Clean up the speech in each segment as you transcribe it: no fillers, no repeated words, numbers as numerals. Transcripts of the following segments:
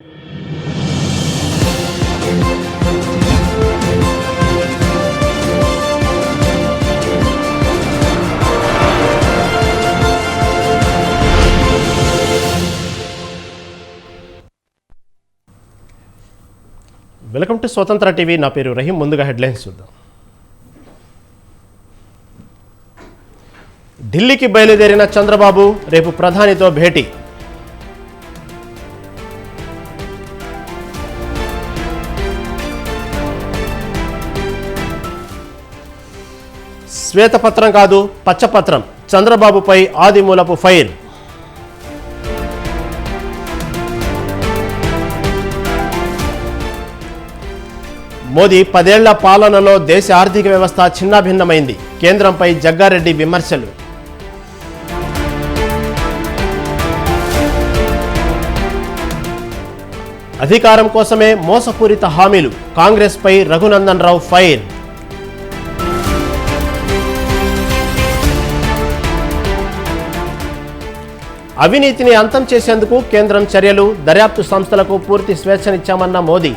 Welcome to స్వతంత్ర TV. నా పేరు రహీం. ముందుగా హెడ్లైన్స్ చూద్దాం. ఢిల్లీకి బయలుదేరిన చంద్రబాబు రేపు ప్రధానితో భేటీ. శ్వేతపత్రం కాదు పచ్చపత్రం, చంద్రబాబుపై ఆదిమూలపు ఫైర్. మోదీ 10 ఏళ్ల పాలనలో దేశ ఆర్థిక వ్యవస్థ చిన్నాభిన్నమైంది. కేంద్రంపై జగ్గారెడ్డి విమర్శలు. అధికారం కోసమే మోసపూరిత హామీలు, కాంగ్రెస్పై రఘునందన్ రావు ఫైర్. అవినీతిని అంతం చేసేందుకు కేంద్రం చర్యలు, దర్యాప్తు సంస్థలకు పూర్తి స్వేచ్ఛనిచ్చామన్న మోదీ.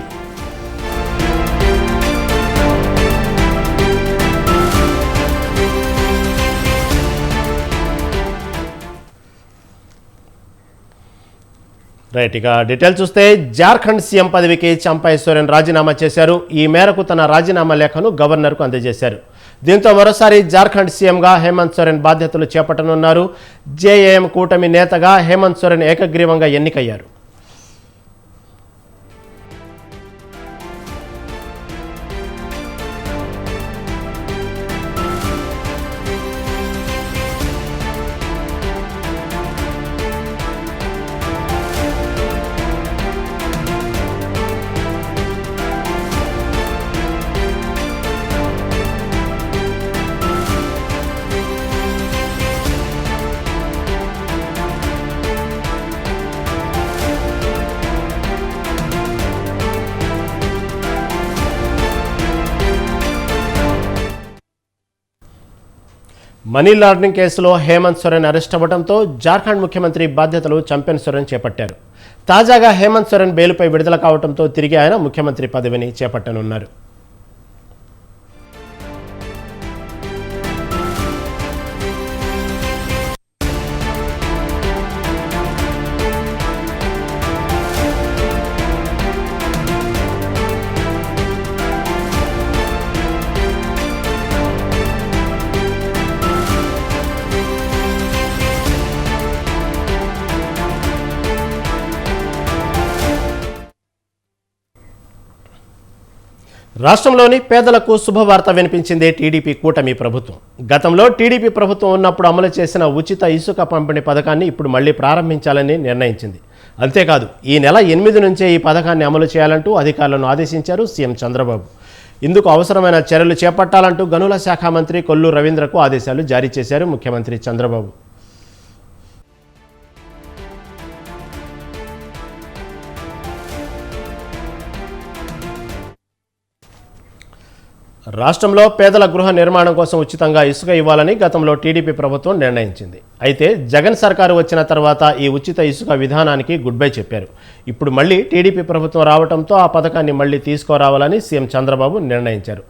రైట్, ఇక డీటెయిల్ చూస్తే జార్ఖండ్ సీఎం పదవికి చంపై సోరెన్ రాజీనామా చేశారు. ఈ మేరకు తన రాజీనామా లేఖను గవర్నర్కు అందజేశారు. దీంతో మరోసారి జార్ఖండ్ సీఎంగా హేమంత్ సోరెన్ బాధ్యతలు చేపట్టనున్నారు. జేఏఎం కూటమి నేతగా హేమంత్ సోరెన్ ఏకగ్రీవంగా ఎన్నికయ్యారు. మనీ లాండరింగ్ కేసులో హేమంత్ సోరెన్ అరెస్ట్ అవ్వడంతో జార్ఖండ్ ముఖ్యమంత్రి బాధ్యతలు చంపెన్ సోరెన్ చేపట్టారు. తాజాగా హేమంత్ సోరెన్ బెయిల్పై విడుదల కావడంతో తిరిగి ఆయన ముఖ్యమంత్రి పదవిని చేపట్టనున్నారు. రాష్ట్రంలోని పేదలకు శుభవార్త వినిపించింది టీడీపీ కూటమి ప్రభుత్వం. గతంలో టీడీపీ ప్రభుత్వం ఉన్నప్పుడు అమలు చేసిన ఉచిత ఇసుక పంపిణీ పథకాన్ని ఇప్పుడు మళ్లీ ప్రారంభించాలని నిర్ణయించింది. అంతేకాదు, ఈ నెల 8 నుంచే ఈ పథకాన్ని అమలు చేయాలంటూ అధికారులను ఆదేశించారు సీఎం చంద్రబాబు. ఇందుకు అవసరమైన చర్యలు చేపట్టాలంటూ గనుల శాఖ మంత్రి కొల్లు రవీంద్రకు ఆదేశాలు జారీ చేశారు ముఖ్యమంత్రి చంద్రబాబు. రాష్ట్రంలో పేదల గృహ నిర్మాణం కోసం ఉచితంగా ఇసుక ఇవ్వాలని గతంలో టీడీపీ ప్రభుత్వం నిర్ణయించింది. అయితే జగన్ సర్కారు వచ్చిన తర్వాత ఈ ఉచిత ఇసుక విధానానికి గుడ్ బై చెప్పారు. ఇప్పుడు మళ్లీ టీడీపీ ప్రభుత్వం రావడంతో ఆ పథకాన్ని మళ్లీ తీసుకురావాలని సీఎం చంద్రబాబు నిర్ణయించారు.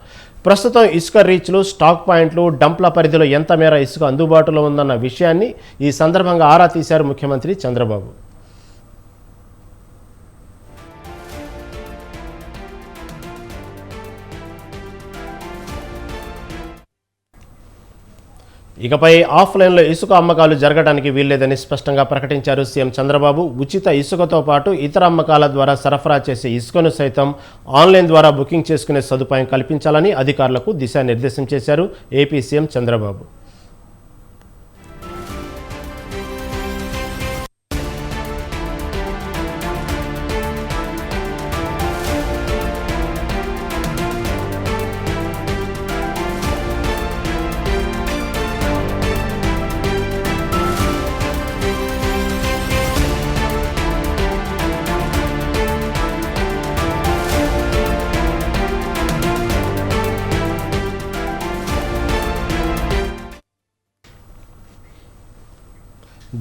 ప్రస్తుతం ఇసుక రీచ్లు, స్టాక్ పాయింట్లు, డంప్ల పరిధిలో ఎంత మేర ఇసుక అందుబాటులో ఉందన్న విషయాన్ని ఈ సందర్భంగా ఆరా తీశారు ముఖ్యమంత్రి చంద్రబాబు. ఇకపై ఆఫ్లైన్లో ఇసుక అమ్మకాలు జరగడానికి వీల్లేదని స్పష్టంగా ప్రకటించారు సీఎం చంద్రబాబు. ఉచిత ఇసుకతో పాటు ఇతర అమ్మకాల ద్వారా సరఫరా చేసే ఇసుకను సైతం ఆన్లైన్ ద్వారా బుకింగ్ చేసుకునే సదుపాయం కల్పించాలని అధికారులకు దిశానిర్దేశం చేశారు ఏపీ సీఎం చంద్రబాబు.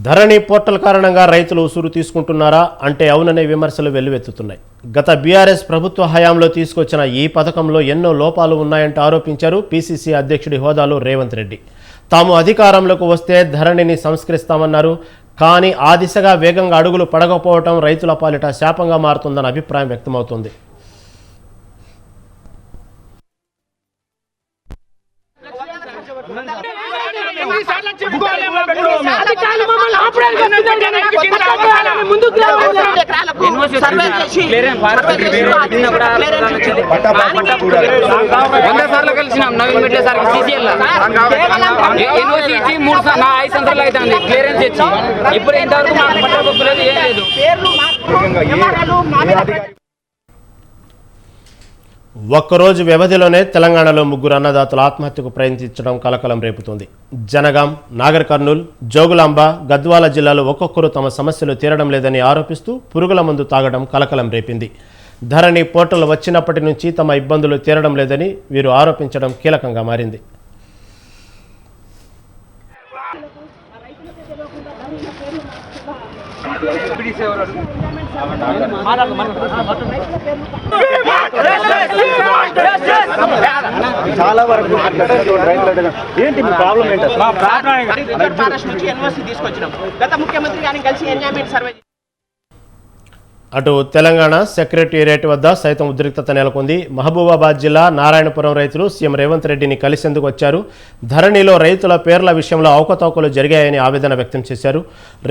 ధరణి పోర్టల్ కారణంగా రైతులు ఉసురు తీసుకుంటున్నారా అంటే అవుననే విమర్శలు వెల్లువెత్తుతున్నాయి. గత బీఆర్ఎస్ ప్రభుత్వ హయాంలో తీసుకొచ్చిన ఈ పథకంలో ఎన్నో లోపాలు ఉన్నాయంటూ ఆరోపించారు పీసీసీ అధ్యక్షుడి హోదాలో రేవంత్ రెడ్డి. తాము అధికారంలోకి వస్తే ధరణిని సంస్కరిస్తామన్నారు. కానీ ఆ దిశగా వేగంగా అడుగులు పడకపోవటం రైతుల పాలిట శాపంగా మారుతుందన్న అభిప్రాయం వ్యక్తమవుతోంది. ఇప్పుడు ఇంతవరకు ఒక్కరోజు వ్యవధిలోనే తెలంగాణలో ముగ్గురు అన్నదాతలు ఆత్మహత్యకు ప్రయత్నించడం కలకలం రేపుతోంది. జనగాం, నాగర్ కర్నూల్, జోగులాంబ, గద్వాల జిల్లాలో ఒక్కొక్కరు తమ సమస్యలు తీరడం లేదని ఆరోపిస్తూ పురుగుల మందు తాగడం కలకలం రేపింది. ధరణి పోర్టల్ వచ్చినప్పటి నుంచి తమ ఇబ్బందులు తీరడం లేదని వీరు ఆరోపించడం కీలకంగా మారింది. చాలా వరకు ఏంటి ప్రాబ్లం ఏంటి? తీసుకొచ్చినాం గత ముఖ్యమంత్రి గారిని కలిసి ఎంజాయ్మెంట్ సర్వే. అటు తెలంగాణ సెక్రటేరియట్ వద్ద సైతం ఉద్రిక్తత నెలకొంది. మహబూబాబాద్ జిల్లా నారాయణపురం రైతులు సీఎం రేవంత్ రెడ్డిని కలిసేందుకు వచ్చారు. ధరణిలో రైతుల పేర్ల విషయంలో అవకతవకలు జరిగాయని ఆవేదన వ్యక్తం చేశారు.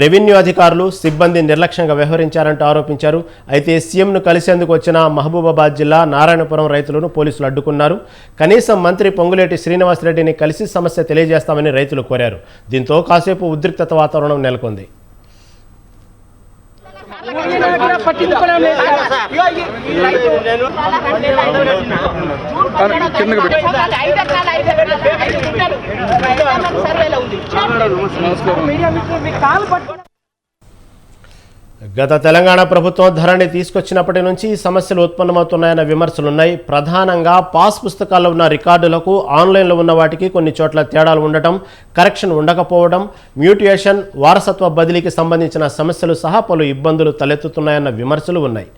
రెవెన్యూ అధికారులు, సిబ్బంది నిర్లక్ష్యంగా వ్యవహరించారంటూ ఆరోపించారు. అయితే సీఎంను కలిసేందుకు వచ్చిన మహబూబాబాద్ జిల్లా నారాయణపురం రైతులను పోలీసులు అడ్డుకున్నారు. కనీసం మంత్రి పొంగులేటి శ్రీనివాసరెడ్డిని కలిసి సమస్య తెలియజేస్తామని రైతులు కోరారు. దీంతో కాసేపు ఉద్రిక్తత వాతావరణం నెలకొంది. గత తెలంగాణ ప్రభుత్వం ధరణి తీసుకొచ్చినప్పటి నుంచి ఈ సమస్యలు ఉత్పన్నమవుతున్నాయన్న విమర్శలున్నాయి. ప్రధానంగా పాస్ పుస్తకాల్లో ఉన్న రికార్డులకు ఆన్లైన్లో ఉన్న వాటికి కొన్ని చోట్ల తేడాలు ఉండటం, కరెక్షన్ ఉండకపోవడం, మ్యూటేషన్, వారసత్వ బదిలీకి సంబంధించిన సమస్యలు సహా పలు ఇబ్బందులు తలెత్తుతున్నాయన్న విమర్శలు ఉన్నాయి.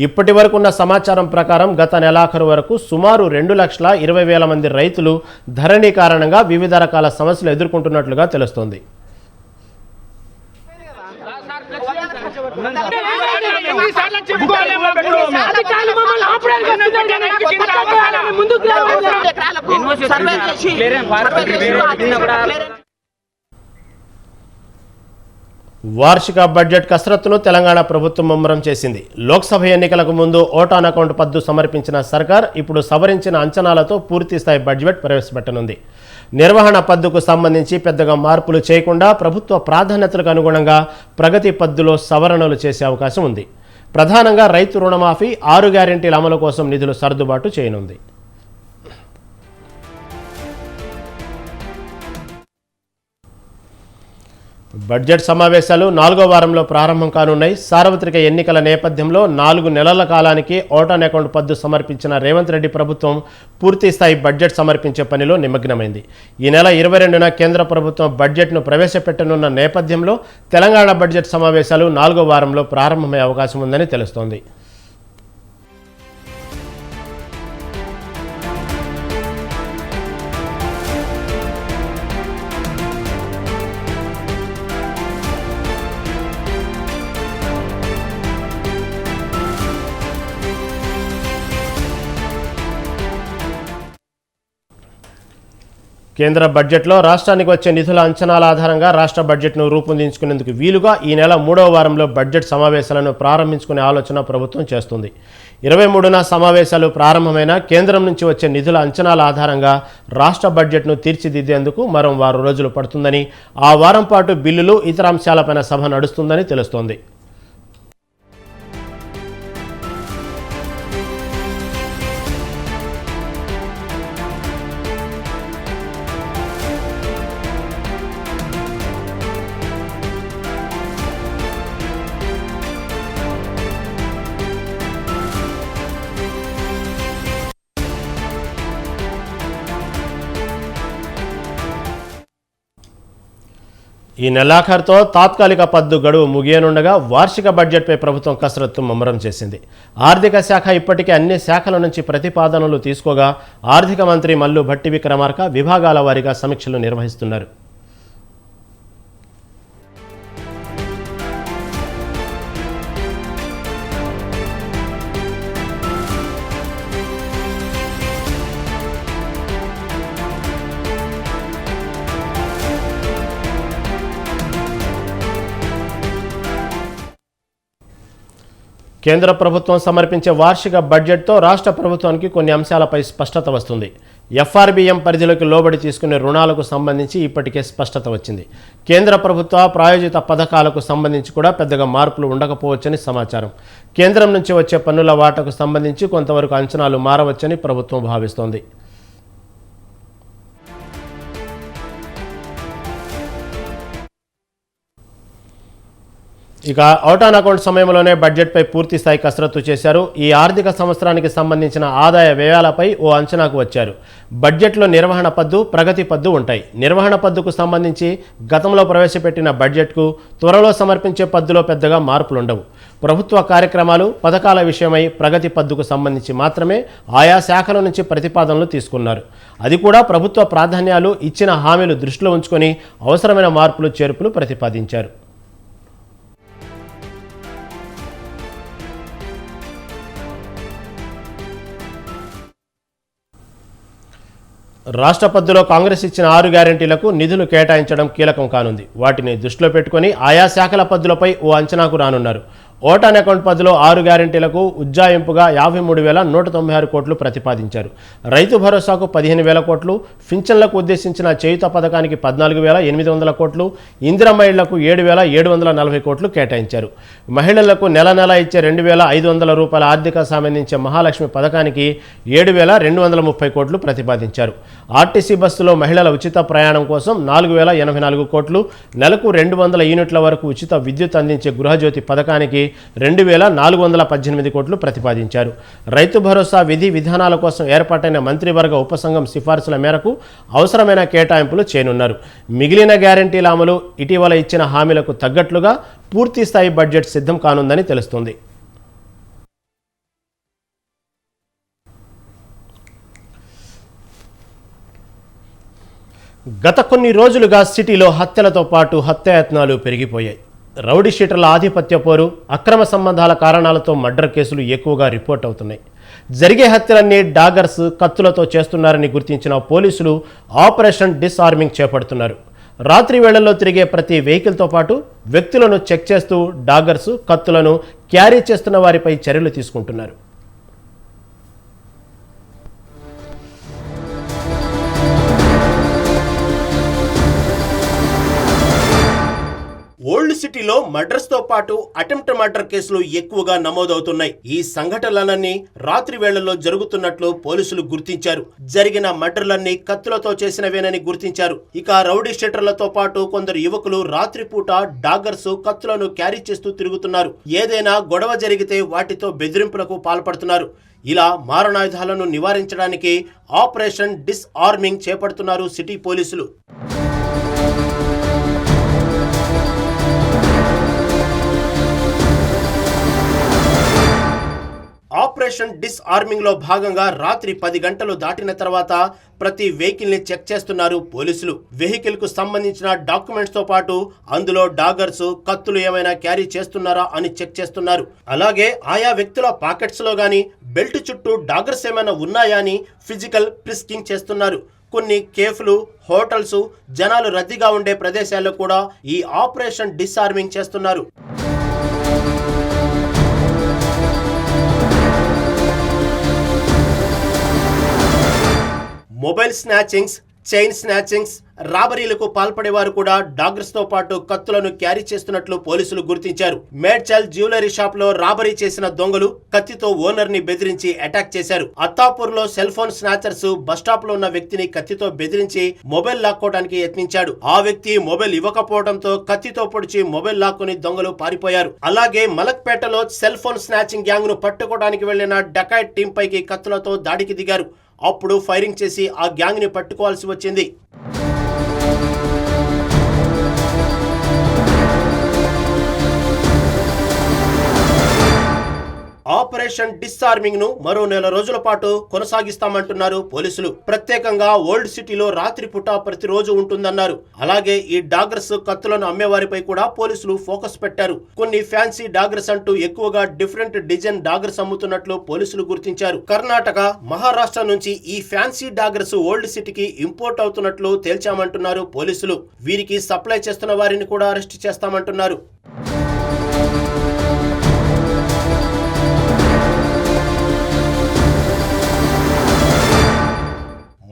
ఇప్పటి వరకు ఉన్న సమాచారం ప్రకారం గత నెలాఖరు వరకు సుమారు 2,20,000 మంది రైతులు ధరణి కారణంగా వివిధ రకాల సమస్యలు ఎదుర్కొంటున్నట్లుగా తెలుస్తోంది. వార్షిక బడ్జెట్ కసరత్తును తెలంగాణ ప్రభుత్వం ముమ్మరం చేసింది. లోక్సభ ఎన్నికలకు ముందు ఓటాన్ అకౌంట్ పద్దు సమర్పించిన సర్కార్ ఇప్పుడు సవరించిన అంచనాలతో పూర్తిస్థాయి బడ్జెట్ ప్రవేశపెట్టనుంది. నిర్వహణ పద్దుకు సంబంధించి పెద్దగా మార్పులు చేయకుండా ప్రభుత్వ ప్రాధాన్యతలకు అనుగుణంగా ప్రగతి పద్దులో సవరణలు చేసే అవకాశం ఉంది. ప్రధానంగా రైతు రుణమాఫీ, 6 గ్యారెంటీల అమలు కోసం నిధులు సర్దుబాటు చేయనుంది. బడ్జెట్ సమావేశాలు 4వ వారంలో ప్రారంభం కానున్నాయి. సార్వత్రిక ఎన్నికల నేపథ్యంలో 4 నెలల కాలానికి ఓటాన్ అకౌంట్ పద్దు సమర్పించిన రేవంత్ రెడ్డి ప్రభుత్వం పూర్తిస్థాయి బడ్జెట్ సమర్పించే పనిలో నిమగ్నమైంది. ఈ నెల 22న కేంద్ర ప్రభుత్వం బడ్జెట్ను ప్రవేశపెట్టనున్న నేపథ్యంలో తెలంగాణ బడ్జెట్ సమావేశాలు 4వ వారంలో ప్రారంభమయ్యే అవకాశం ఉందని తెలుస్తోంది. కేంద్ర బడ్జెట్లో రాష్ట్రానికి వచ్చే నిధుల అంచనాల ఆధారంగా రాష్ట్ర బడ్జెట్ను రూపొందించుకునేందుకు వీలుగా ఈ నెల 3వ వారంలో బడ్జెట్ సమావేశాలను ప్రారంభించుకునే ఆలోచన ప్రభుత్వం చేస్తుంది. 23న సమావేశాలు ప్రారంభమైన కేంద్రం నుంచి వచ్చే నిధుల అంచనాల ఆధారంగా రాష్ట్ర బడ్జెట్ను తీర్చిదిద్దేందుకు మరో 6 రోజులు పడుతుందని, ఆ వారం పాటు బిల్లులు, ఇతర అంశాలపైన సభ నడుస్తుందని తెలుస్తోంది. ఈ నెలాఖరుతో తాత్కాలిక పద్దు గడువు ముగియనుండగా వార్షిక బడ్జెట్పై ప్రభుత్వం కసరత్తు ముమ్మరం చేసింది. ఆర్థిక శాఖ ఇప్పటికే అన్ని శాఖల నుంచి ప్రతిపాదనలు తీసుకోగా ఆర్థిక మంత్రి మల్లు భట్టి విక్రమార్క విభాగాల వారీగా సమీక్షలు నిర్వహిస్తున్నారు. కేంద్ర ప్రభుత్వం సమర్పించే వార్షిక బడ్జెట్తో రాష్ట్ర ప్రభుత్వానికి కొన్ని అంశాలపై స్పష్టత వస్తుంది. ఎఫ్ఆర్బిఎం పరిధిలోకి లోబడి తీసుకునే రుణాలకు సంబంధించి ఇప్పటికే స్పష్టత వచ్చింది. కేంద్ర ప్రభుత్వ ప్రాయోజిత పథకాలకు సంబంధించి కూడా పెద్దగా మార్పులు ఉండకపోవచ్చని సమాచారం. కేంద్రం నుంచి వచ్చే పన్నుల వాటాకు సంబంధించి కొంతవరకు అంచనాలు మారవచ్చని ప్రభుత్వం భావిస్తోంది. ఇక అవుట్ ఆన్ అకౌంట్ సమయంలోనే బడ్జెట్పై పూర్తి స్థాయి కసరత్తు చేశారు. ఈ ఆర్థిక సంవత్సరానికి సంబంధించిన ఆదాయ వ్యయాలపై ఓ అంచనాకు వచ్చారు. బడ్జెట్లో నిర్వహణ పద్దు, ప్రగతి పద్దు ఉంటాయి. నిర్వహణ పద్దుకు సంబంధించి గతంలో ప్రవేశపెట్టిన బడ్జెట్కు త్వరలో సమర్పించే పద్దులో పెద్దగా మార్పులుండవు. ప్రభుత్వ కార్యక్రమాలు, పథకాల విషయమై ప్రగతి పద్దుకు సంబంధించి మాత్రమే ఆయా శాఖల నుంచి ప్రతిపాదనలు తీసుకున్నారు. అది కూడా ప్రభుత్వ ప్రాధాన్యాలు, ఇచ్చిన హామీలు దృష్టిలో ఉంచుకొని అవసరమైన మార్పులు, చేర్పులు ప్రతిపాదించారు. రాష్ట్ర పద్దులో కాంగ్రెస్ ఇచ్చిన 6 గ్యారెంటీలకు నిధులు కేటాయించడం కీలకం కానుంది. వాటిని దృష్టిలో పెట్టుకుని ఆయా శాఖల పద్దులపై ఓ అంచనాకు రానున్నారు. ఓట్ ఆన్ అకౌంట్ పద్దులో 6 గ్యారెంటీలకు ఉజ్జాయింపుగా 53,196 కోట్లు ప్రతిపాదించారు. రైతు భరోసాకు 15,000 కోట్లు, పింఛన్లకు ఉద్దేశించిన చేయూత పథకానికి 14,800 కోట్లు, ఇందిరమ్మ ఇళ్లకు 7,740 కోట్లు కేటాయించారు. మహిళలకు నెల నెల ఇచ్చే 2,500 రూపాయల ఆర్థిక సాయం అందించే మహాలక్ష్మి పథకానికి 7,230 కోట్లు ప్రతిపాదించారు. ఆర్టీసీ బస్సులో మహిళల ఉచిత ప్రయాణం కోసం 4,084 కోట్లు, నెలకు 200 యూనిట్ల వరకు ఉచిత విద్యుత్ అందించే గృహజ్యోతి పథకానికి 2,418 కోట్లు ప్రతిపాదించారు. రైతు భరోసా విధి విధానాల కోసం ఏర్పాటైన మంత్రివర్గ ఉపసంఘం సిఫార్సుల మేరకు అవసరమైన కేటాయింపులు చేయనున్నారు. మిగిలిన గ్యారెంటీల అమలు, ఇటీవల ఇచ్చిన హామీలకు తగ్గట్లుగా పూర్తి స్థాయి బడ్జెట్ సిద్ధం కానుందని తెలుస్తోంది. గత కొన్ని రోజులుగా సిటీలో హత్యలతో పాటు హత్యాయత్నాలు పెరిగిపోయాయి. రౌడీ షీటర్ల ఆధిపత్య పోరు, అక్రమ సంబంధాల కారణాలతో మర్డర్ కేసులు ఎక్కువగా రిపోర్ట్ అవుతున్నాయి. జరిగే హత్యలన్నీ డాగర్స్, కత్తులతో చేస్తున్నారని గుర్తించిన పోలీసులు ఆపరేషన్ డిస్ఆర్మింగ్ చేపడుతున్నారు. రాత్రి వేళల్లో తిరిగే ప్రతి వెహికల్తో పాటు వ్యక్తులను చెక్ చేస్తూ డాగర్స్, కత్తులను క్యారీ చేస్తున్న వారిపై చర్యలు తీసుకుంటున్నారు. ఓల్డ్ సిటీలో మర్డర్స్ తో పాటు అటెంప్ట్ మర్డర్ కేసులు ఎక్కువగా నమోదవుతున్నాయి. ఈ సంఘటనలన్నీ రాత్రి వేళల్లో జరుగుతున్నట్లు పోలీసులు గుర్తించారు. జరిగిన మర్డర్లన్నీ కత్తులతో చేసినవేనని గుర్తించారు. ఇక రౌడీ షీటర్లతో పాటు కొందరు యువకులు రాత్రిపూట డాగర్స్, కత్తులను క్యారీ చేస్తూ తిరుగుతున్నారు. ఏదైనా గొడవ జరిగితే వాటితో బెదిరింపులకు పాల్పడుతున్నారు. ఇలా మారణాయుధాలను నివారించడానికి ఆపరేషన్ డిస్ఆర్మింగ్ చేపడుతున్నారు సిటీ పోలీసులు. ఆపరేషన్ డిస్ఆర్మింగ్ లో భాగంగా రాత్రి 10 గంటలు దాటిన తర్వాత ప్రతి వెహికల్ ని చెక్ చేస్తున్నారు పోలీసులు. వెహికల్ కు సంబంధించిన డాక్యుమెంట్స్ తో పాటు అందులో డాగర్స్, కత్తులు ఏమైనా క్యారీ చేస్తున్నారా అని చెక్ చేస్తున్నారు. అలాగే ఆయా వ్యక్తుల పాకెట్స్ లో గానీ, బెల్ట్ చుట్టూ డాగర్స్ ఏమైనా ఉన్నాయా అని ఫిజికల్ ప్రిస్కింగ్ చేస్తున్నారు. కొన్ని కేఫ్లు, హోటల్స్, జనాలు రద్దీగా ఉండే ప్రదేశాల్లో కూడా ఈ ఆపరేషన్ డిస్ఆర్మింగ్ చేస్తున్నారు. మొబైల్ స్నాచింగ్స్, చైన్ స్నాచింగ్స్, రాబరీలకు పాల్పడేవారు కూడా డాగర్స్ తో పాటు కత్తులను క్యారీ చేస్తున్నట్లు పోలీసులు గుర్తించారు. మేడ్చల్ జ్యువెలరీ షాప్ లో రాబరీ చేసిన దొంగలు కత్తితో ఓనర్ ని బెదిరించి అటాక్ చేశారు. అత్తాపూర్ లో సెల్ ఫోన్ స్నాచర్స్ బస్టాప్ లో ఉన్న వ్యక్తిని కత్తితో బెదిరించి మొబైల్ లాక్కోవడానికి యత్నించాడు. ఆ వ్యక్తి మొబైల్ ఇవ్వకపోవడంతో కత్తితో పొడిచి మొబైల్ లాక్కుని దొంగలు పారిపోయారు. అలాగే మలక్పేటలో సెల్ ఫోన్ స్నాచింగ్ గ్యాంగ్ ను పట్టుకోవడానికి వెళ్లిన డకాయట్ టీం పైకి కత్తులతో దాడికి దిగారు. అప్పుడు ఫైరింగ్ చేసి ఆ గ్యాంగ్ ని పట్టుకోవాల్సి వచ్చింది. ఆపరేషన్ డిస్ఆర్మింగ్ ను మరో 1 రోజుల పాటు కొనసాగిస్తామంటున్నారు పోలీసులు. ప్రత్యేకంగా ఓల్డ్ సిటీలో రాత్రిపూట ప్రతిరోజు ఉంటుందన్నారు. అలాగే ఈ డాగర్స్ కత్తులను అమ్మేవారిపై కూడా పోలీసులు ఫోకస్ పెట్టారు. కొన్ని ఫ్యాన్సీ డాగర్స్ అంటూ ఎక్కువగా డిఫరెంట్ డిజైన్ డాగర్స్ అమ్ముతున్నట్లు పోలీసులు గుర్తించారు. కర్ణాటక, మహారాష్ట్ర నుంచి ఈ ఫ్యాన్సీ డాగర్స్ ఓల్డ్ సిటీకి ఇంపోర్ట్ అవుతున్నట్లు తేల్చామంటున్నారు పోలీసులు. వీరికి సప్లై చేస్తున్న వారిని కూడా అరెస్ట్ చేస్తామంటున్నారు.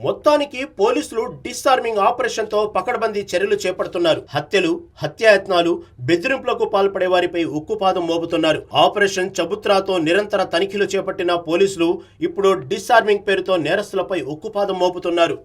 మొత్తానికి పోలీసులు డిస్ఆర్మింగ్ ఆపరేషన్ తో పకడ్బందీ చర్యలు చేపడుతున్నారు. హత్యలు, హత్యాయత్నాలు, బెదిరింపులకు పాల్పడే వారిపై ఉక్కుపాదం మోపుతున్నారు. ఆపరేషన్ చబుత్రాతో నిరంతర తనిఖీలు చేపట్టిన పోలీసులు ఇప్పుడు డిస్ఆర్మింగ్ పేరుతో నేరస్తులపై ఉక్కుపాదం మోపుతున్నారు.